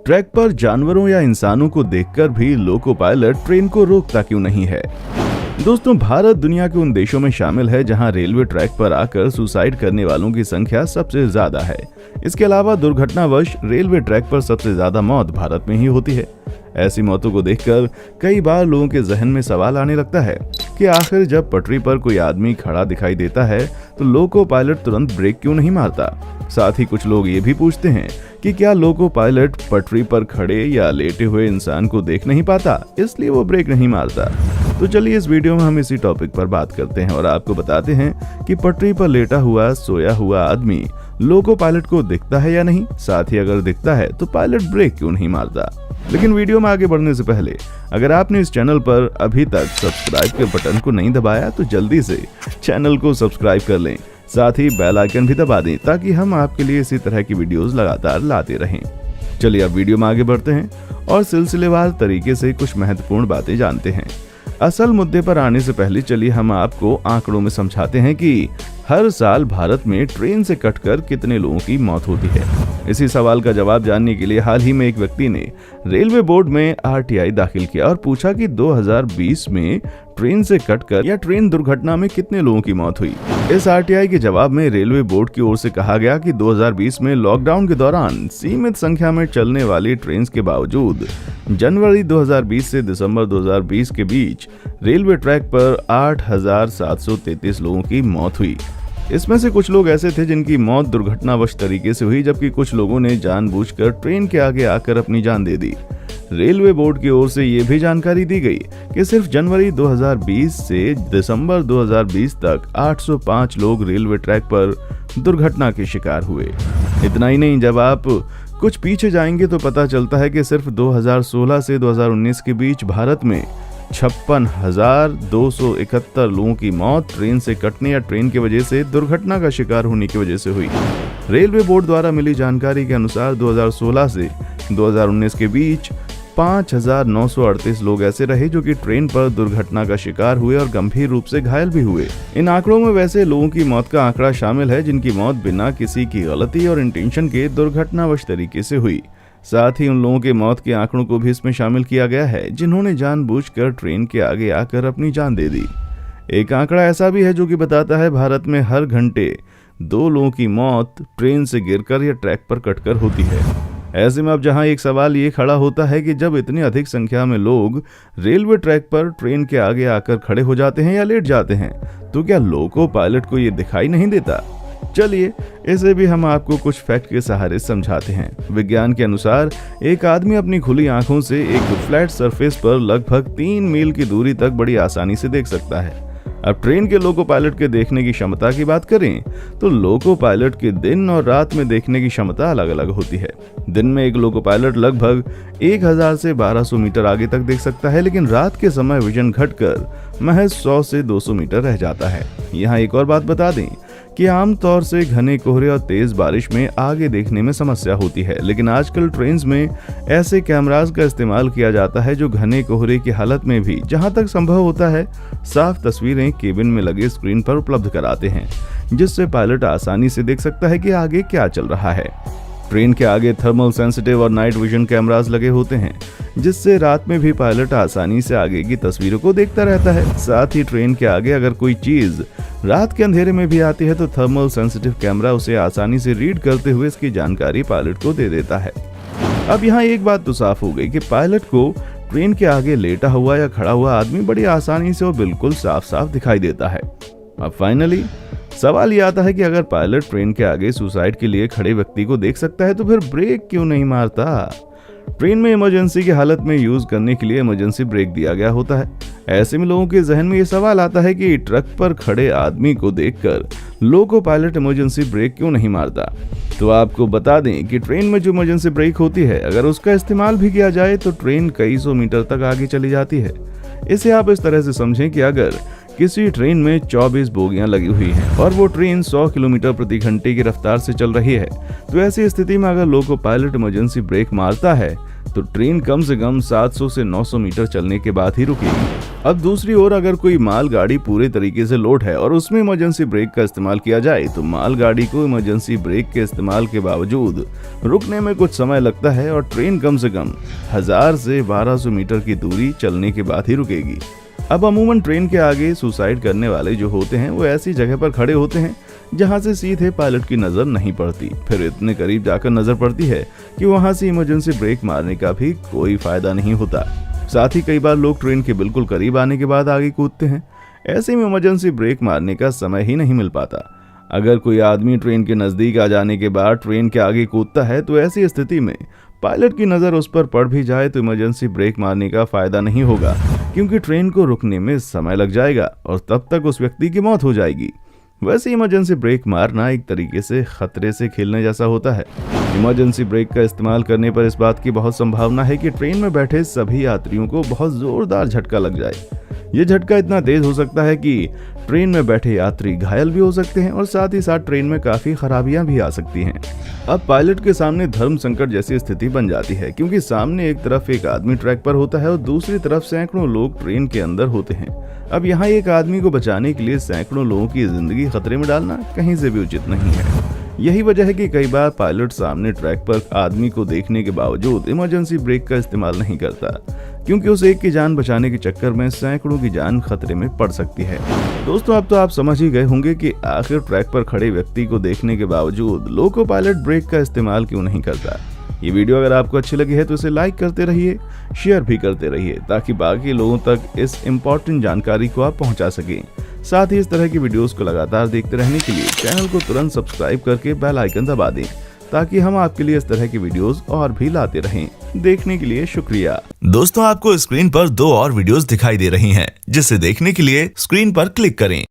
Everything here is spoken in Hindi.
ट्रैक पर जानवरों या इंसानों को देखकर भी लोको पायलट ट्रेन को रोकता क्यों नहीं है? दोस्तों, भारत दुनिया के उन देशों में शामिल है जहां रेलवे ट्रैक पर आकर सुसाइड करने वालों की संख्या सबसे ज्यादा है। इसके अलावा दुर्घटनावश रेलवे ट्रैक पर सबसे ज्यादा मौत भारत में ही होती है। ऐसी मौतों को देखकर कई बार लोगों के जहन में सवाल आने लगता है कि आखिर जब पटरी पर कोई आदमी खड़ा दिखाई देता है तो लोको पायलट तुरंत ब्रेक क्यों नहीं मारता? साथ ही कुछ लोग ये भी पूछते हैं कि क्या लोको पायलट पटरी पर खड़े या लेटे हुए इंसान को देख नहीं पाता, इसलिए वो ब्रेक नहीं मारता? तो चलिए इस वीडियो में हम इसी टॉपिक पर बात करते हैं और आपको बताते हैं कि पटरी पर लेटा हुआ सोया हुआ आदमी लोको पायलट को दिखता है या नहीं। साथ ही अगर दिखता है तो पायलट ब्रेक क्यों नहीं मारता? लेकिन वीडियो में आगे बढ़ने से पहले अगर आपने इस चैनल पर अभी तक सब्सक्राइब के बटन को नहीं दबाया तो जल्दी से चैनल को सब्सक्राइब कर लें। साथ ही बेल आइकन भी दबा दें ताकि हम आपके लिए इसी तरह की वीडियोस लगातार लाते रहें। चलिए अब वीडियो में आगे बढ़ते हैं और सिलसिलेवार तरीके से कुछ महत्वपूर्ण बातें जानते हैं। असल मुद्दे पर आने से पहले चलिए हम आपको आंकड़ों में समझाते हैं कि हर साल भारत में ट्रेन से कटकर कितने लोगों की मौत होती है। इसी सवाल का जवाब जानने के लिए हाल ही में एक व्यक्ति ने रेलवे बोर्ड में आरटीआई दाखिल किया और पूछा कि 2020 में ट्रेन से कटकर या ट्रेन दुर्घटना में कितने लोगों की मौत हुई। इस आरटीआई के जवाब में रेलवे बोर्ड की ओर से कहा गया कि 2020 में लॉकडाउन के दौरान सीमित संख्या में चलने वाली ट्रेन के बावजूद जनवरी 2020 से दिसंबर 2020 के बीच रेलवे ट्रैक पर 8,733 लोगों की मौत हुई। इसमें से कुछ लोग ऐसे थे जिनकी मौत दुर्घटनावश तरीके से हुई, जबकि कुछ लोगों ने जानबूझकर ट्रेन के आगे आकर अपनी जान दे दी। रेलवे बोर्ड की ओर से ये भी जानकारी दी गई कि सिर्फ जनवरी 2020 से दिसंबर 2020 तक 805 लोग रेलवे ट्रैक पर दुर्घटना के शिकार हुए। इतना ही नहीं, जब आप कुछ पीछे जाएंगे तो पता चलता है कि सिर्फ 2016 से 2019 के बीच भारत में 56,271 लोगों की मौत ट्रेन से कटने या ट्रेन की वजह से दुर्घटना का शिकार होने की वजह से हुई। रेलवे बोर्ड द्वारा मिली जानकारी के अनुसार 2016 से 2019 के बीच 5,938 लोग ऐसे रहे जो कि ट्रेन पर दुर्घटना का शिकार हुए और गंभीर रूप से घायल भी हुए। इन आंकड़ों में वैसे लोगों की मौत का आंकड़ा शामिल है जिनकी मौत बिना किसी की गलती और इंटेंशन के दुर्घटनावश तरीके से हुई। साथ ही उन लोगों के मौत के आंकड़ों को भी इसमें शामिल किया गया है जिन्होंने जानबूझकर ट्रेन के आगे आकर अपनी जान दे दी। एक आंकड़ा ऐसा भी है जो कि बताता है भारत में हर घंटे 2 लोगों की मौत ट्रेन से गिरकर या ट्रैक पर कटकर होती है। ऐसे में अब जहां एक सवाल ये खड़ा होता है कि जब इतनी अधिक संख्या में लोग रेलवे ट्रैक पर ट्रेन के आगे आकर खड़े हो जाते हैं या लेट जाते हैं तो क्या लोको पायलट को ये दिखाई नहीं देता? चलिए इसे भी हम आपको कुछ फैक्ट के सहारे समझाते हैं। विज्ञान के अनुसार एक आदमी अपनी खुली आंखों से एक फ्लैट सरफेस पर लगभग 3 मील की दूरी तक बड़ी आसानी से देख सकता है। अब ट्रेन के लोको पायलट के देखने की क्षमता की बात करें तो लोको पायलट के दिन और रात में देखने की क्षमता अलग अलग होती है। दिन में एक लोको पायलट लगभग 1000 से 1200 मीटर आगे तक देख सकता है, लेकिन रात के समय विजन घटकर महज 100 से 200 मीटर रह जाता है। यहाँ एक और बात बता दें कि आमतौर से घने कोहरे और तेज बारिश में आगे देखने में समस्या होती है, लेकिन आजकल ट्रेन्स में ऐसे कैमरास का इस्तेमाल किया जाता है जो घने कोहरे की हालत में भी जहां तक संभव होता है साफ तस्वीरें केबिन में लगे स्क्रीन पर उपलब्ध कराते हैं, जिससे पायलट आसानी से देख सकता है कि आगे क्या चल रहा है। ट्रेन के आगे थर्मल सेंसिटिव और नाइट विजन कैमरास लगे होते हैं, जिससे रात में भी पायलट आसानी से आगे की तस्वीरों को देखता रहता है। साथ ही ट्रेन के आगे अगर कोई चीज रात के अंधेरे में भी आती है तो थर्मल सेंसिटिव कैमरा उसे आसानी से रीड करते हुए इसकी जानकारी पायलट को दे देता है। अब यहाँ एक बात तो साफ हो गई कि पायलट को ट्रेन के आगे लेटा हुआ या खड़ा हुआ आदमी बड़ी आसानी से और बिल्कुल साफ साफ दिखाई देता है। अब फाइनली सवाल ये आता है कि अगर पायलट ट्रेन के आगे सुसाइड के लिए खड़े व्यक्ति को देख सकता है तो फिर ब्रेक क्यों नहीं मारता? ट्रेन में इमरजेंसी की हालत में यूज करने के लिए इमरजेंसी ब्रेक दिया गया होता है। ऐसे में लोगों के जहन में ये सवाल आता है कि ट्रक पर खड़े आदमी को देखकर लोको पायलट इमरजेंसी ब्रेक क्यों नहीं मारता? तो आपको बता दें कि ट्रेन में जो इमरजेंसी ब्रेक होती है अगर उसका इस्तेमाल भी किया जाए तो ट्रेन कई सौ मीटर तक आगे चली जाती है। इसे आप इस तरह से समझें कि अगर किसी ट्रेन में 24 बोगियां लगी हुई हैं और वो ट्रेन 100 किलोमीटर प्रति घंटे की रफ्तार से चल रही है, तो ऐसी स्थिति में अगर लोको पायलट इमरजेंसी ब्रेक मारता है तो ट्रेन कम से कम 700 से 900 मीटर चलने के बाद ही रुकेगी। अब दूसरी ओर अगर कोई मालगाड़ी पूरे तरीके से लोड है और उसमें इमरजेंसी ब्रेक का इस्तेमाल किया जाए तो मालगाड़ी को इमरजेंसी ब्रेक के इस्तेमाल के बावजूद रुकने में कुछ समय लगता है और ट्रेन कम से कम 1000 से 1200 मीटर की दूरी चलने के बाद ही रुकेगी। अब अमूमन ट्रेन के आगे सुसाइड करने वाले जो होते हैं वो ऐसी जगह पर खड़े होते हैं जहां से सीधे पायलट की नजर नहीं पड़ती, फिर इतने करीब जाकर नजर पड़ती है कि वहां से इमरजेंसी ब्रेक मारने का भी कोई फायदा नहीं होता। साथ ही कई बार लोग ट्रेन के बिल्कुल करीब आने के बाद आगे कूदते हैं, ऐसे में इमरजेंसी ब्रेक मारने का समय ही नहीं मिल पाता। अगर कोई आदमी ट्रेन के नजदीक आ जाने के बाद ट्रेन के आगे कूदता है तो ऐसी स्थिति में पायलट की नजर उस पर पड़ भी जाए तो इमरजेंसी ब्रेक मारने का फायदा नहीं होगा, क्योंकि ट्रेन को रुकने में समय लग जाएगा और तब तक उस व्यक्ति की मौत हो जाएगी। वैसे इमरजेंसी ब्रेक मारना एक तरीके से खतरे से खेलने जैसा होता है। इमरजेंसी ब्रेक का इस्तेमाल करने पर इस बात की बहुत संभावना है कि ट्रेन में बैठे सभी यात्रियों को बहुत जोरदार झटका लग जाए। ये झटका इतना तेज हो सकता है कि ट्रेन में बैठे यात्री घायल भी हो सकते हैं और साथ ही साथ ट्रेन में काफी खराबियां भी आ सकती हैं। अब पायलट के सामने धर्म संकट जैसी स्थिति बन जाती है, क्योंकि सामने एक तरफ एक आदमी ट्रैक पर होता है और दूसरी तरफ सैकड़ों लोग ट्रेन के अंदर होते हैं। अब यहाँ एक आदमी को बचाने के लिए सैकड़ों लोगों की जिंदगी खतरे में डालना कहीं से भी उचित नहीं है। यही वजह है कि कई बार पायलट सामने ट्रैक पर आदमी को देखने के बावजूद इमरजेंसी ब्रेक का इस्तेमाल नहीं करता, क्योंकि उस एक की जान बचाने के चक्कर में सैकड़ों की जान खतरे में पड़ सकती है। दोस्तों, अब तो आप समझ ही गए होंगे कि आखिर ट्रैक पर खड़े व्यक्ति को देखने के बावजूद लोको पायलट ब्रेक का इस्तेमाल क्यों नहीं करता। ये वीडियो अगर आपको अच्छी लगी है तो इसे लाइक करते रहिए, शेयर भी करते रहिए, ताकि बाकी लोगों तक इस इम्पोर्टेंट जानकारी को आप पहुंचा सकें। साथ ही इस तरह की वीडियोस को लगातार देखते रहने के लिए चैनल को तुरंत सब्सक्राइब करके बेल आइकन दबा दें, ताकि हम आपके लिए इस तरह की वीडियोस और भी लाते रहें। देखने के लिए शुक्रिया। दोस्तों, आपको स्क्रीन पर 2 और वीडियोस दिखाई दे रही हैं, जिसे देखने के लिए स्क्रीन पर क्लिक करें।